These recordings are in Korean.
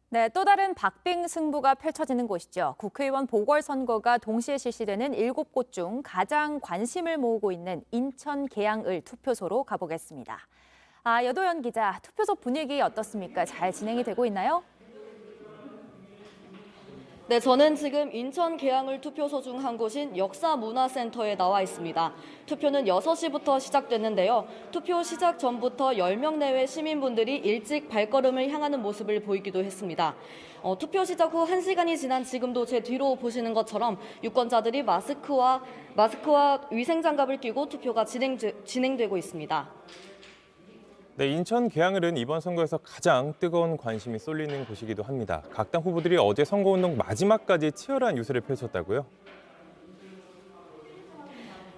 네, 또 다른 박빙 승부가 펼쳐지는 곳이죠. 국회의원 보궐선거가 동시에 실시되는 7곳 중 가장 관심을 모으고 있는 인천 계양을 투표소로 가보겠습니다. 여도현 기자, 투표소 분위기 어떻습니까? 잘 진행이 되고 있나요? 네, 저는 지금 인천 계양을 투표소 중 한 곳인 역사문화센터에 나와 있습니다. 투표는 6시부터 시작됐는데요. 투표 시작 전부터 10명 내외 시민분들이 일찍 발걸음을 향하는 모습을 보이기도 했습니다. 투표 시작 후 1시간이 지난 지금도 제 뒤로 보시는 것처럼 유권자들이 마스크와 위생장갑을 끼고 투표가 진행되고 있습니다. 네, 인천 계양을은 이번 선거에서 가장 뜨거운 관심이 쏠리는 곳이기도 합니다. 각 당 후보들이 어제 선거운동 마지막까지 치열한 유세를 펼쳤다고요?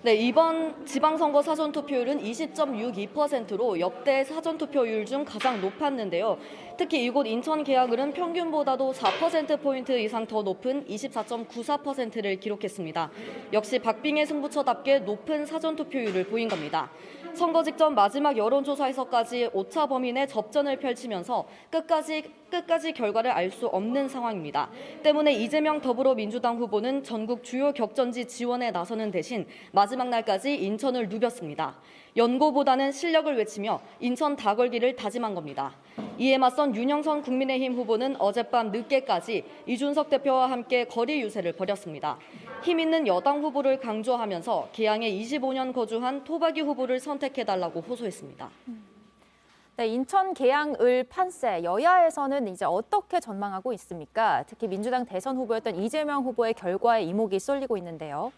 네, 이번 지방선거 사전투표율은 20.62%로 역대 사전투표율 중 가장 높았는데요. 특히 이곳 인천 계양을은 평균보다도 4%포인트 이상 더 높은 24.94%를 기록했습니다. 역시 박빙의 승부처답게 높은 사전투표율을 보인 겁니다. 선거 직전 마지막 여론조사에서까지 오차 범위 내 접전을 펼치면서 끝까지 결과를 알 수 없는 상황입니다. 때문에 이재명 더불어민주당 후보는 전국 주요 격전지 지원에 나서는 대신 마지막 날까지 인천을 누볐습니다. 연고보다는 실력을 외치며 인천 다걸기를 다짐한 겁니다. 이에 맞선 윤영선 국민의힘 후보는 어젯밤 늦게까지 이준석 대표와 함께 거리 유세를 벌였습니다. 힘 있는 여당 후보를 강조하면서 계양에 25년 거주한 토박이 후보를 선택해달라고 호소했습니다. 네, 인천 계양을 판세, 여야에서는 이제 어떻게 전망하고 있습니까? 특히 민주당 대선 후보였던 이재명 후보의 결과에 이목이 쏠리고 있는데요.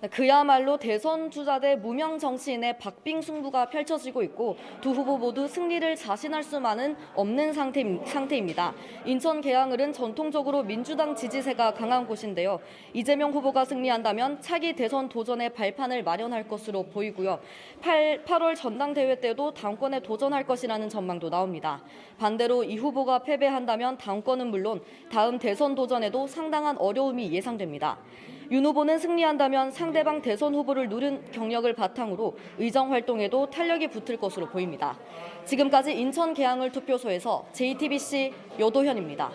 그야말로 대선 주자 대 무명 정치인의 박빙 승부가 펼쳐지고 있고 두 후보 모두 승리를 자신할 수만은 없는 상태입니다. 인천 계양을은 전통적으로 민주당 지지세가 강한 곳인데요. 이재명 후보가 승리한다면 차기 대선 도전의 발판을 마련할 것으로 보이고요. 8월 전당대회 때도 당권에 도전할 것이라는 전망도 나옵니다. 반대로 이 후보가 패배한다면 당권은 물론 다음 대선 도전에도 상당한 어려움이 예상됩니다. 윤 후보는 승리한다면 상대방 대선 후보를 누른 경력을 바탕으로 의정 활동에도 탄력이 붙을 것으로 보입니다. 지금까지 인천 계양을 투표소에서 JTBC 여도현입니다.